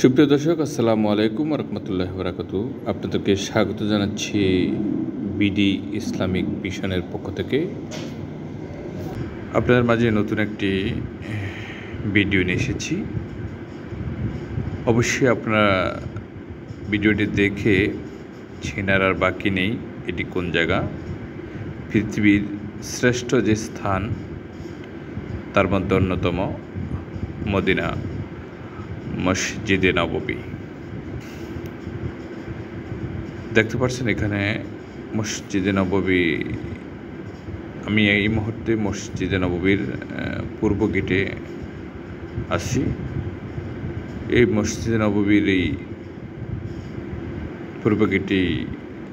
সুপ্রিয় দর্শক, আসসালামু আলাইকুম রহমতুল্লাহ বারাকাতু। আপনাদেরকে স্বাগত জানাচ্ছি বিডি ইসলামিক মিশনের পক্ষ থেকে। আপনাদের মাঝে নতুন একটি ভিডিও নিয়ে এসেছি। অবশ্যই আপনারা ভিডিওটি দেখে চেনার আর বাকি নেই এটি কোন জায়গা। পৃথিবীর শ্রেষ্ঠ যে স্থান তার মধ্যে অন্যতম মদিনা মসজিদে নববী। দেখতে পাচ্ছেন এখানে মসজিদে নববী। আমি এই মুহূর্তে মসজিদে নববীর পূর্ব গেটে আছি। এই মসজিদে নববীর এই পূর্ব গেটে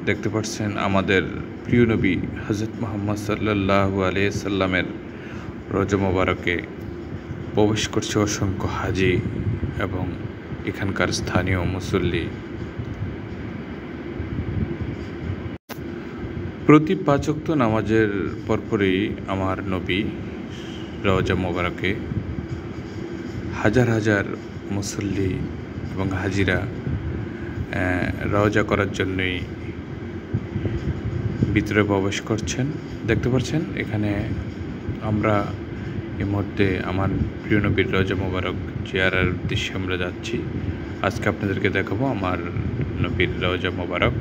দেখতে পাচ্ছেন আমাদের প্রিয় নবী হযরত মুহাম্মদ সাল্লাল্লাহু আলাইহি সাল্লামের রওজা মোবারকে প্রবেশ করছে অসংখ্য হাজি এবং এখানকার স্থানীয় মুসল্লি। প্রতি ৫ ওয়াক্ত নামাজের পরপরই আমার নবী রওজা মোবারকে হাজার হাজার মুসল্লি এবং হাজিরা রওজা করার জন্যই ভিতরে প্রবেশ করছেন। দেখতে পাচ্ছেন এখানে আমরা এই মুহূর্তে আমার প্রিয় নবীর রওজা মোবারক জিয়ারার উদ্দেশ্যে আমরা যাচ্ছি। আজকে আপনাদেরকে দেখাবো আমার নবীর রওজা মোবারক।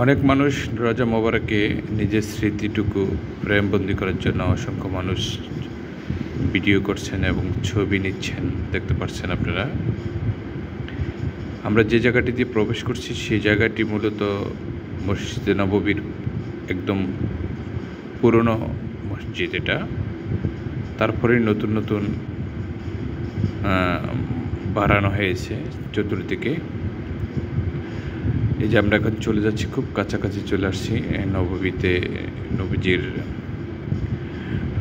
অনেক মানুষ রওজা মোবারকে নিজের স্মৃতিটুকু প্রেমবন্দি করার জন্য অসংখ্য মানুষ ভিডিও করছেন এবং ছবি নিচ্ছেন। দেখতে পাচ্ছেন আপনারা। আমরা যে জায়গাটি দিয়ে প্রবেশ করছি সেই জায়গাটি মূলত মসজিদে নববীর একদম পুরনো মসজিদ এটা। তারপরে নতুন নতুন বাড়ানো হয়েছে চতুর্দিকে। এই যে আমরা এখন চলে যাচ্ছি, খুব কাছাকাছি চলে আসছি নববীতে, নবীজির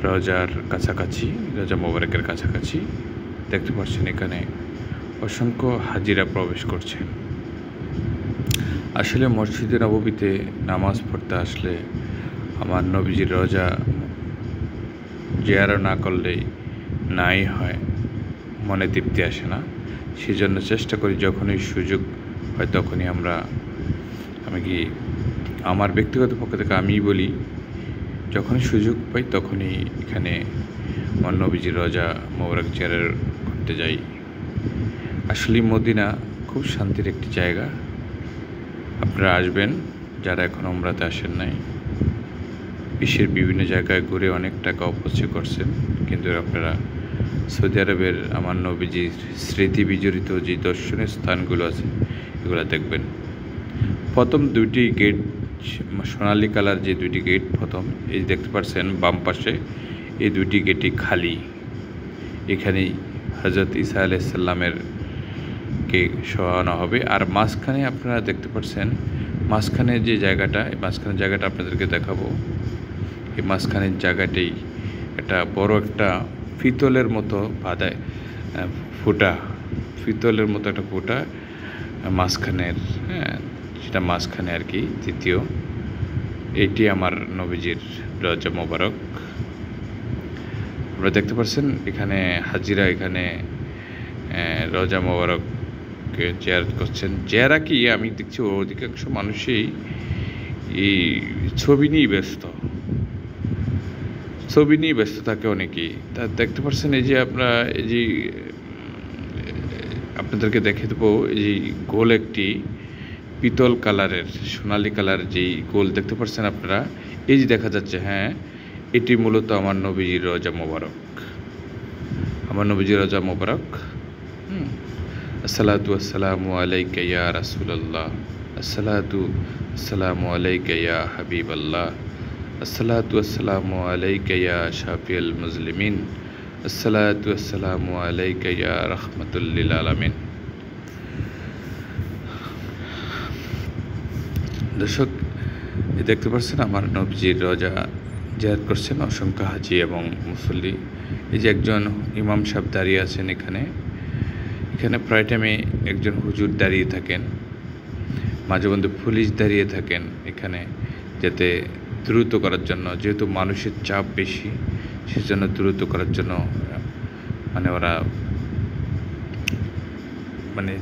রওজার কাছাকাছি, রওজা মোবারকের কাছাকাছি। দেখতে পাচ্ছেন এখানে অসংখ্য হাজিরা প্রবেশ করছেন। আসলে মসজিদে নববীতে নামাজ পড়তে আসলে আমার নবীজির রওজা জিয়ারা না করলেই নাই হয়, মনে তৃপ্তি আসে না। সেজন্য চেষ্টা করি যখনই সুযোগ হয় তখনই আমার ব্যক্তিগত পক্ষ থেকে আমি বলি, যখনই সুযোগ পাই তখনই এখানে আমার নবীজির রওজা মোবারক জিয়ারা করতে যাই। আসলে মদিনা খুব শান্তির একটি জায়গা। আপনারা আসবেন যারা এখন উমরাতে আসেন নাই। বিশ্বের বিভিন্ন জায়গায় ঘুরে অনেক টাকা অপচয় করছেন, কিন্তু আপনারা সৌদি আরবের আমার নবীজির স্মৃতি বিজড়িত যে দর্শনীয় স্থানগুলো আছে এগুলো দেখবেন। প্রথম দুইটি গেট সোনালি কালার, যে দুইটি গেট প্রথম এই দেখতে পাচ্ছেন বাম পাশে, এই দুইটি গেটই খালি। এখানেই হযরত ঈসা আলাইহিস সালামের কে শোয়ানো হবে। আর মাঝখানে আপনারা দেখতে পাচ্ছেন মাঝখানে যে জায়গাটা, এই মাঝখানের জায়গাটা আপনাদেরকে দেখাবো। এই মাঝখানের জায়গাটাই একটা বড় একটা পিতলের মতো বাঁধায় ফুটা, পিতলের মতো একটা ফুটা মাঝখানের, সেটা মাঝখানে আর কি দ্বিতীয়। এটি আমার নবীজির রওজা মোবারক। আপনারা দেখতে পাচ্ছেন এখানে হাজিরা এখানে রওজা মোবারককে জিয়ারত করছেন। জিয়ারা কি আমি দেখছি অধিকাংশ মানুষই এই ছবি নিয়ে ব্যস্ত থাকে অনেকেই। তা দেখতে পাচ্ছেন এই যে আপনাদেরকে দেখে দেবো, এই যে গোল একটি পিতল কালারের সোনালি কালার যেই গোল দেখতে পাচ্ছেন আপনারা, এই যে দেখা যাচ্ছে, এটি মূলত আমার নবীজির রওজা মোবারক। আসসালাতু আসসালামু আলাইকা ইয়া রাসূলুল্লাহ, আসসালাতু আসসালামু আলাইকা ইয়া হাবিবাল্লাহ, আসসালাতু আসসালামু আলাইকা ইয়া শাফিউল মুজলিমিন, আসসালাতু আসসালামু আলাইকা ইয়া রাহমাতুল লিল আলামিন। দর্শক, দেখতে পাচ্ছেন আমার নবীজির রওজা জিয়ারত করছেন অসংখ্য হাজি এবং মুসল্লি। এই যে একজন ইমাম সাহেব দাঁড়িয়ে আছেন এখানে প্রায় টাইমে একজন হুজুর দাঁড়িয়ে থাকেন, মাঝে মধ্যে পুলিশ দাঁড়িয়ে থাকেন এখানে, যাতে দ্রুত করার জন্য, যেহেতু মানুষের চাপ বেশি সেজন্য দ্রুত করার জন্য মানে ওরা মানে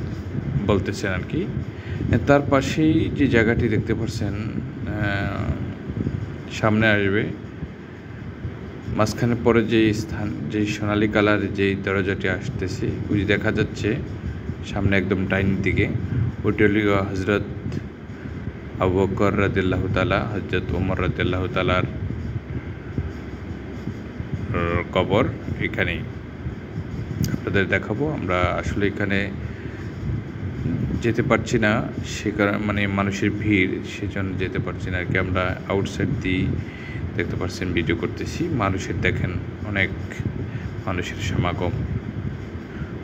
বলতেছেন আর কি। তার পাশেই যে জায়গাটি দেখতে পাচ্ছেন সামনে আসবে, মাঝখানে পরে যে স্থান, যে সোনালী কালার যেই দরজাটি আসতেছে ওই দেখা যাচ্ছে সামনে একদম ডাইনির দিকে, ওইটা হলো হজরত আবু বকর রাদিয়াল্লাহু তাআলা, হজরত ওমর রাদিয়াল্লাহু তাআলার কবর। এখানেই আপনাদের দেখাবো। আমরা আসলে এখানে যেতে পারছি না, সে কারণে মানে মানুষের ভিড়, সেজন্য যেতে পারছি না আর কি। আমরা আউটসাইড দিয়ে দেখতে পাচ্ছেন ভিডিও করতেছি। মানুষের দেখেন অনেক মানুষের সমাগম,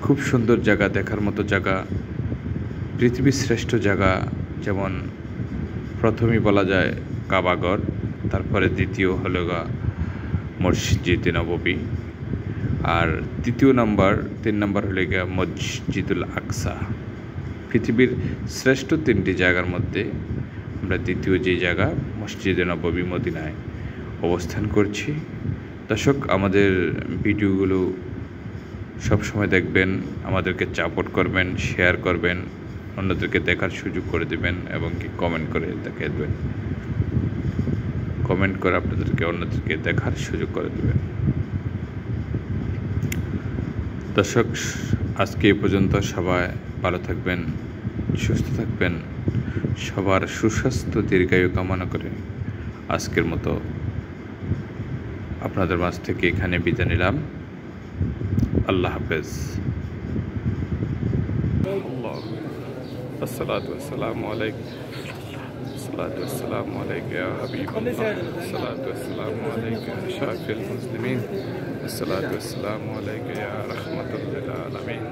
খুব সুন্দর জায়গা, দেখার মতো জায়গা, পৃথিবীর শ্রেষ্ঠ জায়গা। যেমন প্রথমেই বলা যায় কাবাঘর, তারপরে দ্বিতীয় হলো মসজিদে নববী, আর তিন নম্বর হলো গিয়া মসজিদুল আকসা। পৃথিবীর শ্রেষ্ঠ 3টি জায়গার মধ্যে আমরা দ্বিতীয় যে জায়গা মসজিদে নববী মদিনায় অবস্থান করছি। দর্শক, আমাদের ভিডিওগুলো সবসময় দেখবেন, আমাদেরকে সাপোর্ট করবেন, শেয়ার করবেন, অন্যদেরকে দেখার সুযোগ করে দেবেন এবং কি কমেন্ট করে দেখিয়ে দেবেন, কমেন্ট করে আপনাদেরকে অন্যদেরকে দেখার সুযোগ করে দেবেন। দর্শক, আজকে এই পর্যন্ত। সবাই ভালো থাকবেন, সুস্থ থাকবেন, সবার সুস্বাস্থ্য দীর্ঘায়ু কামনা করে আজকের মতো আপনাদের মাঝ থেকে এখানে বিদায় নিলাম। আল্লাহ হাফেজ। الصلاة والسلام عليك، الصلاة والسلام عليك يا حبيب الله، الصلاة والسلام عليك يا شافي المسلمين، الصلاة والسلام عليك يا رحمة للعالمين.